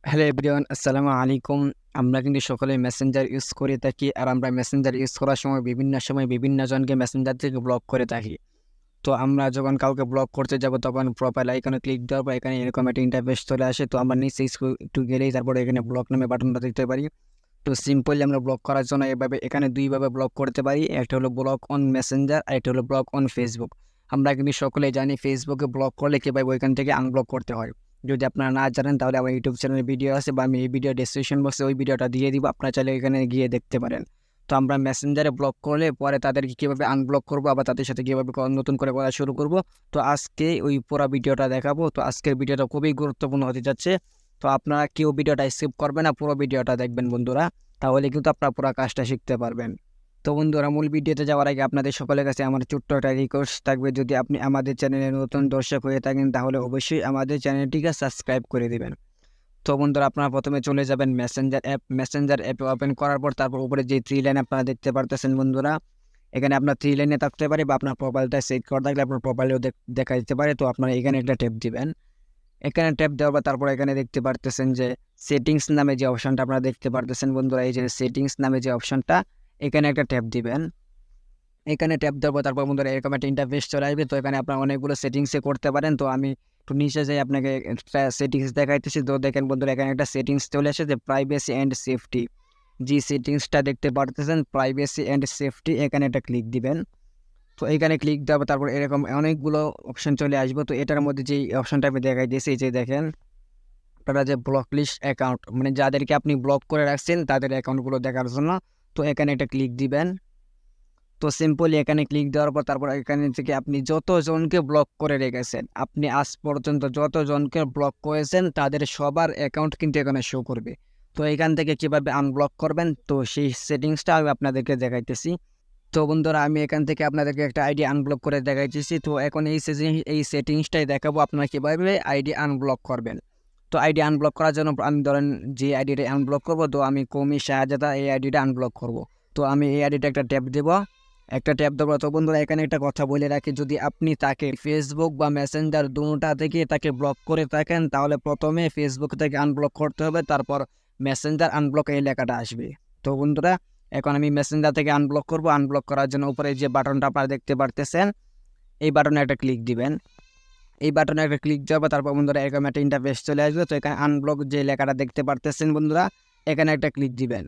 Hello everyone, আসসালামু আলাইকুম। আমরা কিন্তু সকলে মেসেঞ্জার ইউজ করে থাকি। আর আমরা মেসেঞ্জার ইউজ করার সময় বিভিন্ন জনকে মেসেঞ্জার থেকে ব্লক করে থাকি। তো আমরা যখন কাউকে ব্লক করতে যাব তখন প্রোফাইল আইকনে ক্লিক দেওয়ার পর এখানে এরকম একটা ইন্টারফেস চলে আসে। তো আমরা নিচে একটু গেলেই তারপরে এখানে ব্লক নামে বাটনটা দেখতে পারি। তো সিম্পলি আমরা ব্লক করার জন্য এখানে দুইভাবে ব্লক করতে পারি। একটা হলো ব্লক অন মেসেঞ্জার আর একটা হলো ব্লক অন ফেসবুক। আমরা কিন্তু সকলেই জানি ফেসবুকে ব্লক করলে কীভাবে ওইখান থেকে আনব্লক করতে হয়। যদি আপনারা না জানেন তাহলে আমার ইউটিউব চ্যানেলে ভিডিও আছে, বা আমি এই ভিডিও ডেসক্রিপশন বক্সে ওই ভিডিওটা দিয়ে দিব, আপনারা চাইলে এখানে গিয়ে দেখতে পারেন। তো আমরা মেসেঞ্জারে ব্লক করলে পরে তাদেরকে কীভাবে আনব্লক করবো, আবার তাদের সাথে কীভাবে নতুন করে কথা শুরু করব, তো আজকে ওই পুরো ভিডিওটা দেখাবো। তো আজকের ভিডিওটা খুবই গুরুত্বপূর্ণ হতে যাচ্ছে। তো আপনারা কেউ ভিডিওটা স্কিপ করবেন না, পুরো ভিডিওটা দেখবেন বন্ধুরা, তাহলে কিন্তু আপনারা পুরো কাজটা শিখতে পারবেন। তো বন্ধুরা, মূল ভিডিওতে যাওয়ার আগে আপনাদের সকলের কাছে আমার ছোট্ট একটা রিকোয়েস্ট থাকবে, যদি আপনি আমাদের চ্যানেলে নতুন দর্শক হয়ে থাকেন তাহলে অবশ্যই আমাদের চ্যানেলটিকে সাবস্ক্রাইব করে দিবেন। তো বন্ধুরা, আপনারা প্রথমে চলে যাবেন মেসেঞ্জার অ্যাপে ওপেন করার পর তারপর উপরে যে 3 লাইন আপনারা দেখতে পারতেছেন বন্ধুরা, এখানে আপনার 3 লাইনে থাকতে পারে বা আপনার প্রোফাইলটা সেট করা থাকলে আপনার প্রোফাইলেও দেখা যেতে পারে। তো আপনারা এখানে একটা ট্যাপ দিবেন। এখানে ট্যাপ দেওয়ার পর তারপর এখানে দেখতে পারতেছেন যে সেটিংস নামে যে অপশনটা আপনারা দেখতে পারতেছেন বন্ধুরা, এই যে সেটিংস নামে যে অপশনটা, এখানে একটা ট্যাপ দিবেন। এখানে ট্যাপ দেবো, তারপর বন্ধুরা এরকম একটা ইন্টারফেস চলে আসবে। তো এখানে আপনারা অনেকগুলো সেটিংসে করতে পারেন। তো আমি একটু নিচে যাই, আপনাকে একটা সেটিংস দেখাইতেছি। তো দেখেন বন্ধুরা, এখানে একটা সেটিংস চলে আসে যে প্রাইভেসি অ্যান্ড সেফটি। যে সেটিংসটা দেখতে পারতেছেন প্রাইভেসি অ্যান্ড সেফটি, এখানে একটা ক্লিক দিবেন। তো এখানে ক্লিক দেওয়ার তারপর এরকম অনেকগুলো অপশন চলে আসবে। তো এটার মধ্যে যে অপশনটা আমি দেখাই দিয়েছি, যে দেখেন আপনারা যে ব্লক লিস্ট অ্যাকাউন্ট, মানে যাদেরকে আপনি ব্লক করে রাখছেন তাদের অ্যাকাউন্টগুলো দেখার জন্য, তো এখানে একটা ক্লিক দিবেন। তো সিম্পলি এখানে ক্লিক দেওয়ার পর তারপর এখানে থেকে আপনি যতজনকে ব্লক করে রেখেছেন, আপনি আজ পর্যন্ত যতজনকে ব্লক করেছেন তাদের সবার অ্যাকাউন্ট কিন্তু এখানে শো করবে। তো এখান থেকে কিভাবে আনব্লক করবেন, তো সেই সেটিংসটা আমি আপনাদেরকে দেখাইতেছি। তো বন্ধুরা, আমি এখান থেকে আপনাদেরকে একটা আইডি আনব্লক করে দেখাইতেছি। তো এখন এই সেটিংসটাই দেখাবো আপনারা কীভাবে আইডি আনব্লক করবেন। তো আইডি আনব্লক করার জন্য আমি ধরেন যে আইডিটা আনব্লক করব, তো আমি কৌমি শাহজাদা এই আইডিটা আনব্লক করব। তো আমি এই আইডিটা একটা ট্যাপ দেবো। তো বন্ধুরা, এখানে একটা কথা বলে রাখি, যদি আপনি তাকে ফেসবুক বা মেসেঞ্জার দুটা থেকে তাকে ব্লক করে থাকেন তাহলে প্রথমে ফেসবুক থেকে আনব্লক করতে হবে, তারপর মেসেঞ্জার আনব্লক এই লেখাটা আসবে। তো বন্ধুরা, এখন আমি মেসেঞ্জার থেকে আনব্লক করব। আনব্লক করার জন্য উপরে যে বাটনটা আপনারা দেখতে পারতেছেন, এই বাটনে একটা ক্লিক দিবেন। এই বাটনে একটা ক্লিক দেওয়া, তারপর বন্ধুরা এরকম একটা ইন্টারফেস চলে আসবে। তো এখানে আনব্লক যে লেখাটা দেখতে পারতেছেন বন্ধুরা, এখানে একটা ক্লিক দিবেন।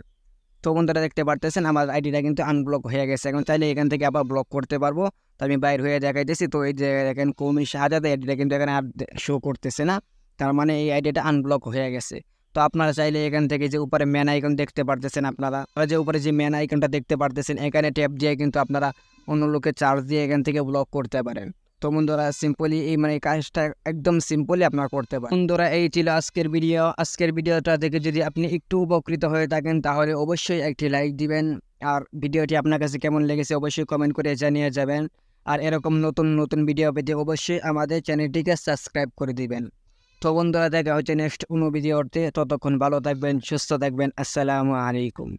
তো বন্ধুরা দেখতে পারতেছেন আমার আইডিটা কিন্তু আনব্লক হয়ে গেছে। এখন চাইলে এখান থেকে আবার ব্লক করতে পারবো। তো আমি বাইর হয়ে দেখাইতেছি। তো এই যে দেখেন কৌমি শাহজাদা আইডিটা কিন্তু এখানে আর শো করতেছে না, তার মানে এই আইডিটা আনব্লক হয়ে গেছে। তো আপনারা চাইলে এখান থেকে যে উপরে ম্যান আইকন দেখতে পারতেছেন, আপনারা যে উপরে যে ম্যান আইকনটা দেখতে পারতেছেন, এখানে ট্যাপ দিয়ে কিন্তু আপনারা অন্য লোকের চার্জ দিয়ে এখান থেকে ব্লক করতে পারেন। তো বন্ধুরা সিম্পলি এই কাজটা একদম সিম্পলি আপনারা করতে পারেন। বন্ধুরা, এই ছিল আজকের ভিডিওটা দেখে যদি আপনি একটু উপকৃত হয়ে থাকেন তাহলে অবশ্যই একটি লাইক দিবেন। আর ভিডিওটি আপনার কাছে কেমন লেগেছে অবশ্যই কমেন্ট করে জানিয়ে যাবেন। আর এরকম নতুন নতুন ভিডিও পেতে অবশ্যই আমাদের চ্যানেলটিকে সাবস্ক্রাইব করে দিবেন। তো বন্ধুরা, দেখা হচ্ছে নেক্সট কোনো ভিডিওতে। ততক্ষণ ভালো থাকবেন, সুস্থ থাকবেন। আসসালামু আলাইকুম।